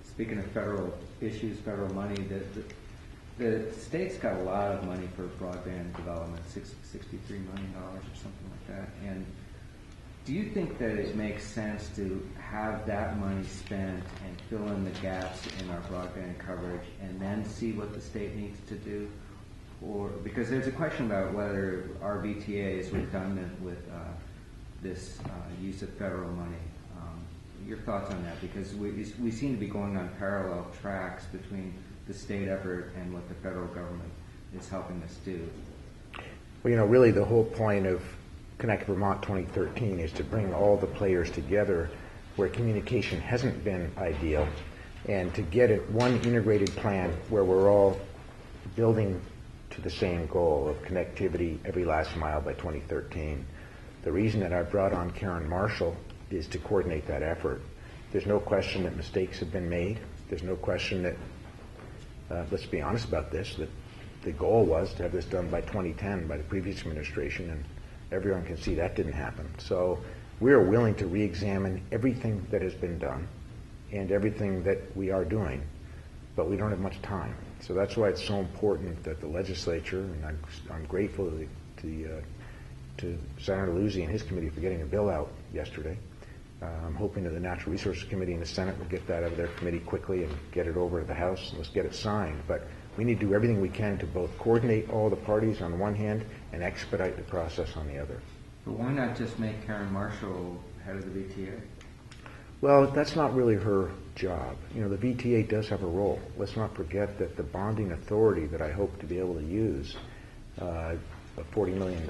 Speaking of federal issues, federal money, the state's got a lot of money for broadband development, $63 million or something like that. And do you think that it makes sense to have that money spent and fill in the gaps in our broadband coverage and then see what the state needs to do? Or because there's a question about whether our VTA is redundant with this use of federal money. Your thoughts on that? Because we seem to be going on parallel tracks between the state effort and what the federal government is helping us do. Well, really the whole point of Connect Vermont 2013 is to bring all the players together where communication hasn't been ideal, and to get it one integrated plan where we're all building to the same goal of connectivity every last mile by 2013. The reason that I brought on Karen Marshall is to coordinate that effort. There's no question that mistakes have been made. There's no question that, let's be honest about this, that the goal was to have this done by 2010 by the previous administration, and everyone can see that didn't happen. So we are willing to re-examine everything that has been done and everything that we are doing, but we don't have much time. So that's why it's so important that the legislature, and I'm grateful to Senator Luzzi and his committee for getting a bill out yesterday. I'm hoping that the Natural Resources Committee and the Senate will get that out of their committee quickly and get it over to the House, and let's get it signed. But we need to do everything we can to both coordinate all the parties on the one hand and expedite the process on the other. But why not just make Karen Marshall head of the VTA? Well, that's not really her job. The VTA does have a role. Let's not forget that the bonding authority that I hope to be able to use, of $40 million,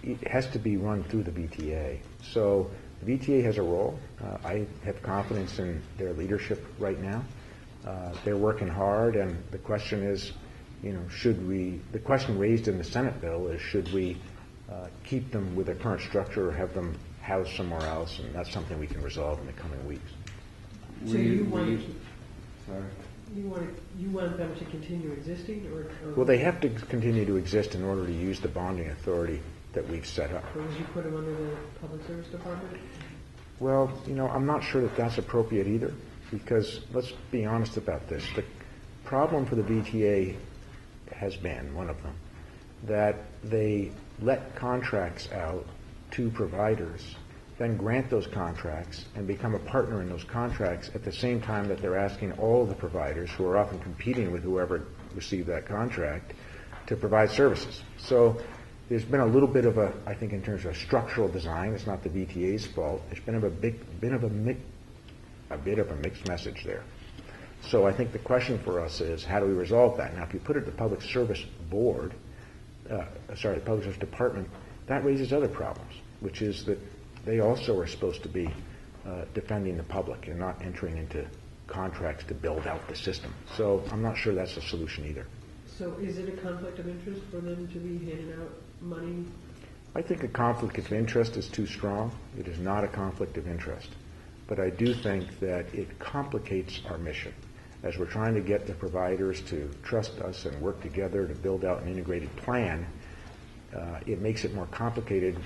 it has to be run through the VTA. So the VTA has a role. I have confidence in their leadership right now. They're working hard, and the question is, the question raised in the Senate bill is, should we keep them with their current structure or have them housed somewhere else? And that's something we can resolve in the coming weeks. So you want them to continue existing, or? Well, they have to continue to exist in order to use the bonding authority that we've set up. Or would you put them under the Public Service Department? Well, I'm not sure that that's appropriate either, because let's be honest about this. The problem for the VTA has been, one of them, that they let contracts out to providers, then grant those contracts and become a partner in those contracts at the same time that they're asking all of the providers, who are often competing with whoever received that contract, to provide services. So there's been a little bit of I think in terms of structural design, it's not the VTA's fault, there's been a bit of a mixed message there. So I think the question for us is, how do we resolve that? Now, if you put it at the Public Service Board, the Public Service Department, that raises other problems, which is that they also are supposed to be defending the public and not entering into contracts to build out the system. So I'm not sure that's a solution either. So is it a conflict of interest for them to be handing out money? I think a conflict of interest is too strong. It is not a conflict of interest. But I do think that it complicates our mission. As we're trying to get the providers to trust us and work together to build out an integrated plan, it makes it more complicated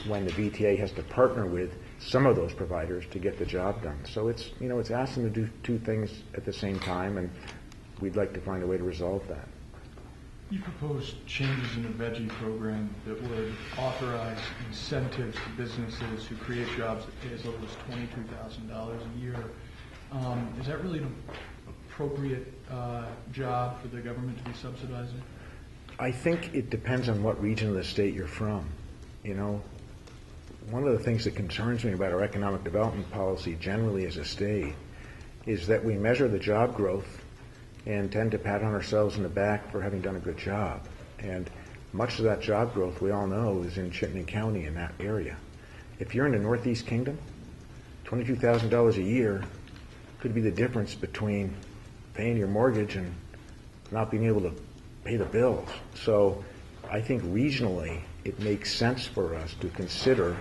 when the VTA has to partner with some of those providers to get the job done. So it's asking them to do two things at the same time, and we'd like to find a way to resolve that. You proposed changes in the VEGI program that would authorize incentives to businesses who create jobs that pay as little as $22,000 a year. Is that really an appropriate job for the government to be subsidizing? I think it depends on what region of the state you're from. One of the things that concerns me about our economic development policy generally as a state is that we measure the job growth and tend to pat on ourselves in the back for having done a good job. And much of that job growth, we all know, is in Chittenden County in that area. If you're in the Northeast Kingdom, $22,000 a year could be the difference between paying your mortgage and not being able to pay the bills. So I think regionally it makes sense for us to consider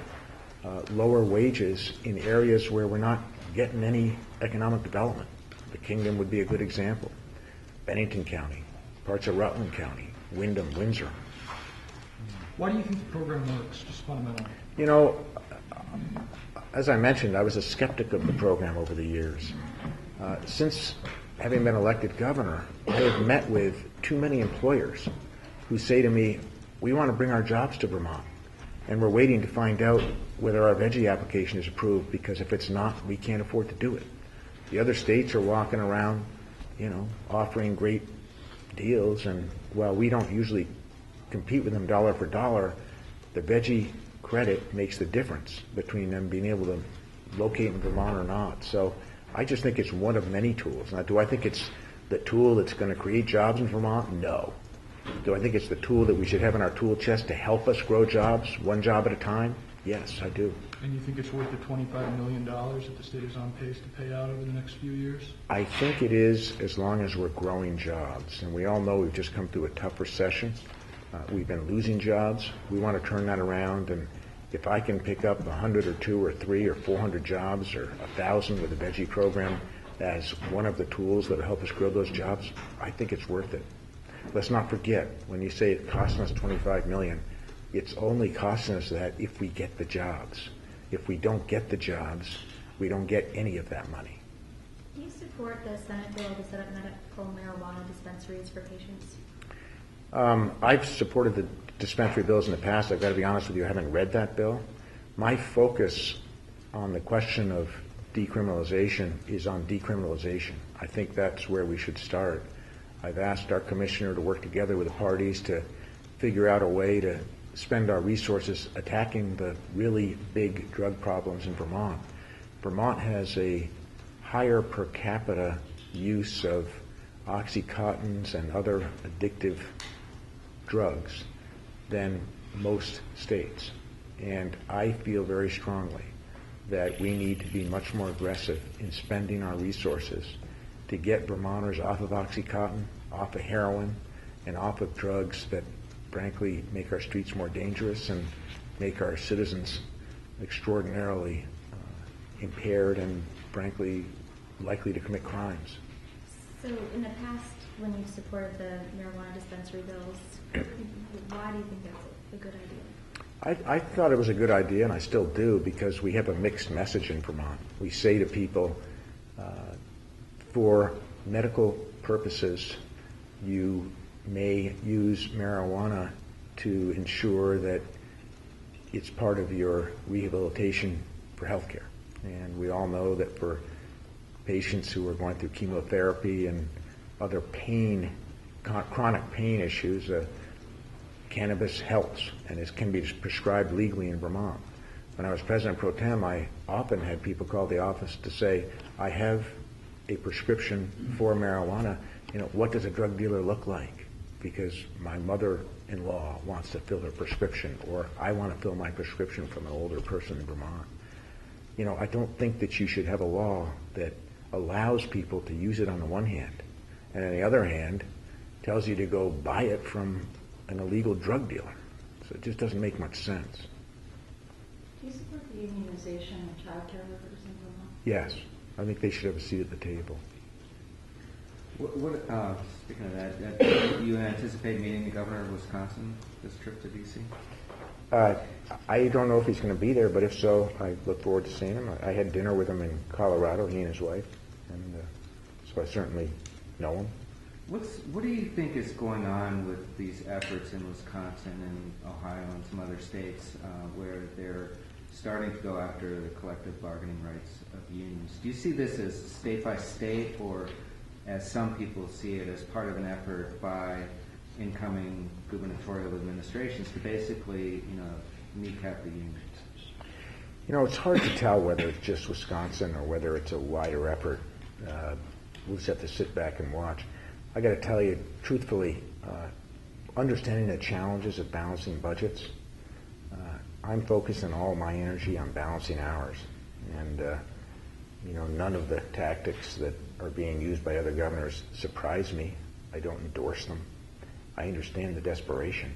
lower wages in areas where we're not getting any economic development. The Kingdom would be a good example. Bennington County, parts of Rutland County, Windham, Windsor. Why do you think the program works, just fundamentally? as I mentioned, I was a skeptic of the program over the years. Since having been elected governor, I have met with too many employers who say to me, we want to bring our jobs to Vermont, and we're waiting to find out whether our veggie application is approved, because if it's not, we can't afford to do it. The other states are walking around, offering great deals, and while we don't usually compete with them dollar for dollar, the veggie credit makes the difference between them being able to locate in Vermont or not. So I just think it's one of many tools. Now, do I think it's the tool that's going to create jobs in Vermont? No. Do I think it's the tool that we should have in our tool chest to help us grow jobs, one job at a time? Yes, I do. And you think it's worth the $25 million that the state is on pace to pay out over the next few years? I think it is, as long as we're growing jobs. And we all know we've just come through a tough recession. We've been losing jobs. We want to turn that around. And if I can pick up 100 or 2 or 3 or 400 jobs or 1,000 with the veggie program as one of the tools that will help us grow those jobs, I think it's worth it. Let's not forget, when you say it costing us $25 million, it's only costing us that if we get the jobs. If we don't get the jobs, we don't get any of that money. Do you support the Senate bill to set up medical marijuana dispensaries for patients? I've supported the dispensary bills in the past. I've got to be honest with you, I haven't read that bill. My focus on the question of decriminalization is on decriminalization. I think that's where we should start. I've asked our commissioner to work together with the parties to figure out a way to spend our resources attacking the really big drug problems in Vermont. Vermont has a higher per capita use of Oxycontins and other addictive drugs than most states. And I feel very strongly that we need to be much more aggressive in spending our resources to get Vermonters off of Oxycontin, off of heroin, and off of drugs that frankly make our streets more dangerous and make our citizens extraordinarily impaired and frankly likely to commit crimes. So in the past, when you've supported the marijuana dispensary bills, why do you think that's a good idea? I thought it was a good idea, and I still do, because we have a mixed message in Vermont. We say to people, for medical purposes, you may use marijuana to ensure that it's part of your rehabilitation for health care. And we all know that for patients who are going through chemotherapy and other pain, chronic pain issues, cannabis helps, and it can be prescribed legally in Vermont. When I was president pro tem, I often had people call the office to say, I have a prescription for marijuana. What does a drug dealer look like? Because my mother-in-law wants to fill her prescription, or I want to fill my prescription from an older person in Vermont. I don't think that you should have a law that allows people to use it on the one hand, and on the other hand, tells you to go buy it from an illegal drug dealer. So it just doesn't make much sense. Do you support the unionization of child care workers in Vermont? Yes, I think they should have a seat at the table. Speaking of that, do you anticipate meeting the governor of Wisconsin this trip to D.C.? I don't know if he's going to be there, but if so, I look forward to seeing him. I had dinner with him in Colorado, he and his wife, and so I certainly know him. What do you think is going on with these efforts in Wisconsin and Ohio and some other states where they're starting to go after the collective bargaining rights of unions? Do you see this as state by state, or as some people see it as part of an effort by incoming gubernatorial administrations to basically, kneecap the unions? It's hard to tell whether it's just Wisconsin or whether it's a wider effort. We'll just have to sit back and watch. I got to tell you, truthfully, understanding the challenges of balancing budgets, I'm focusing all my energy on balancing ours. And, none of the tactics that are being used by other governors surprise me. I don't endorse them. I understand the desperation.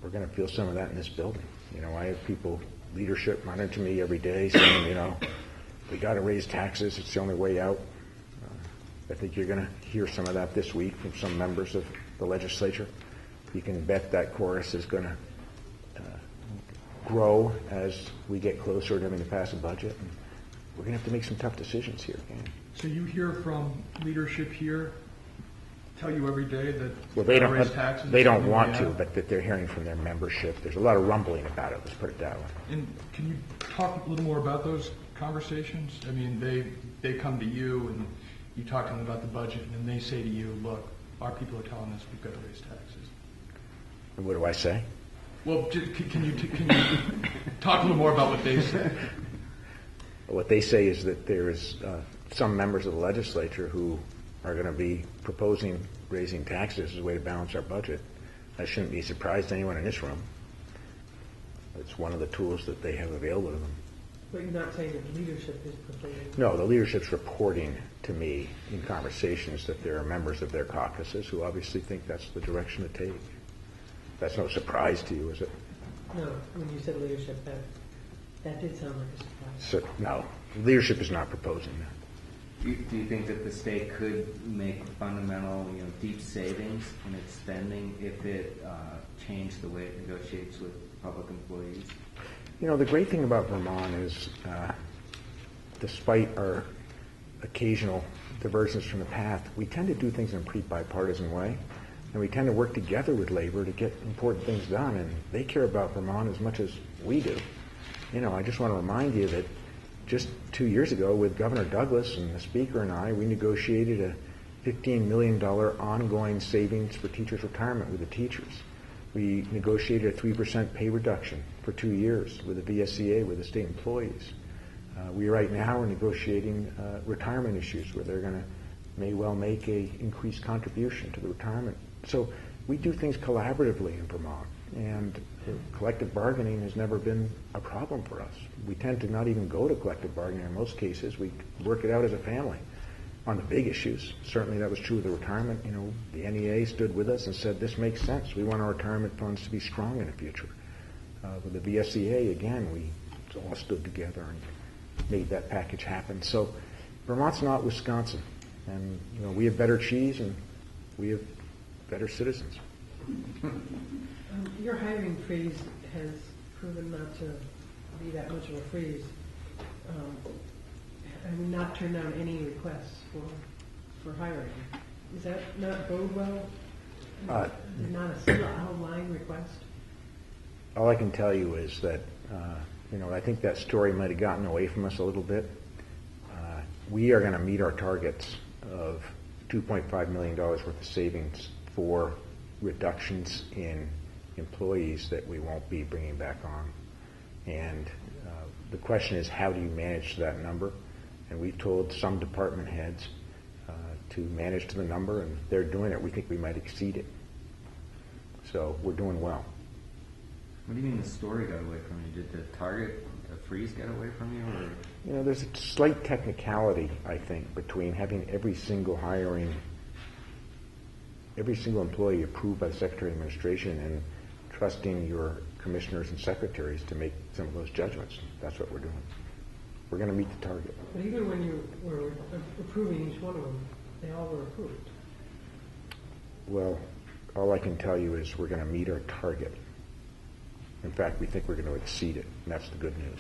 We're going to feel some of that in this building. I have people, leadership, running to me every day saying, we got to raise taxes. It's the only way out. I think you're going to hear some of that this week from some members of the legislature. You can bet that chorus is going to grow as we get closer to having to pass a budget. And we're going to have to make some tough decisions here again. So you hear from leadership here tell you every day that Well, they raise taxes? don't. They don't is want something to, they have? but that they're hearing from their membership. There's a lot of rumbling about it. Let's put it that way. And can you talk a little more about those conversations? I mean, they come to you and you talk to them about the budget, and then they say to you, "Look, our people are telling us we've got to raise taxes." And what do I say? Well, can you talk a little more about what they say? What they say is that there is some members of the legislature who are going to be proposing raising taxes as a way to balance our budget. That shouldn't be a surprise to anyone in this room. It's one of the tools that they have available to them. But you're not saying that leadership is proposing? No, the leadership's reporting to me in conversations that there are members of their caucuses who obviously think that's the direction to take. That's no surprise to you, is it? No, when you said leadership, that did sound like a surprise. So, no, leadership is not proposing that. Do you think that the state could make fundamental, deep savings in its spending if it changed the way it negotiates with public employees? The great thing about Vermont is, despite our occasional diversions from the path, we tend to do things in a pretty bipartisan way, and we tend to work together with labor to get important things done, and they care about Vermont as much as we do. I just want to remind you that just 2 years ago with Governor Douglas and the Speaker and I, we negotiated a $15 million ongoing savings for teachers' retirement with the teachers. We negotiated a 3% pay reduction for 2 years with the VSEA, with the state employees. We right now are negotiating retirement issues where they're going to may well make a increased contribution to the retirement. So we do things collaboratively in Vermont, and collective bargaining has never been a problem for us. We tend to not even go to collective bargaining in most cases. We work it out as a family on the big issues. Certainly that was true of the retirement. The NEA stood with us and said, this makes sense. We want our retirement funds to be strong in the future. With the VSEA, again, we all stood together and made that package happen. So Vermont's not Wisconsin. And we have better cheese and we have better citizens. Your hiring freeze has proven not to be that much of a freeze. Not turn down any requests for hiring. Does that not bode well? Not a single outline request? All I can tell you is that, I think that story might have gotten away from us a little bit. We are going to meet our targets of $2.5 million worth of savings for reductions in employees that we won't be bringing back on. And the question is, how do you manage that number? And we've told some department heads to manage to the number, and they're doing it. We think we might exceed it. So we're doing well. What do you mean the story got away from you? Did the freeze get away from you? Or? There's a slight technicality, I think, between having every single employee approved by the Secretary of Administration and trusting your commissioners and secretaries to make some of those judgments. That's what we're doing. We're going to meet the target. But even when you were approving each one of them, they all were approved. Well, all I can tell you is we're going to meet our target. In fact, we think we're going to exceed it, and that's the good news.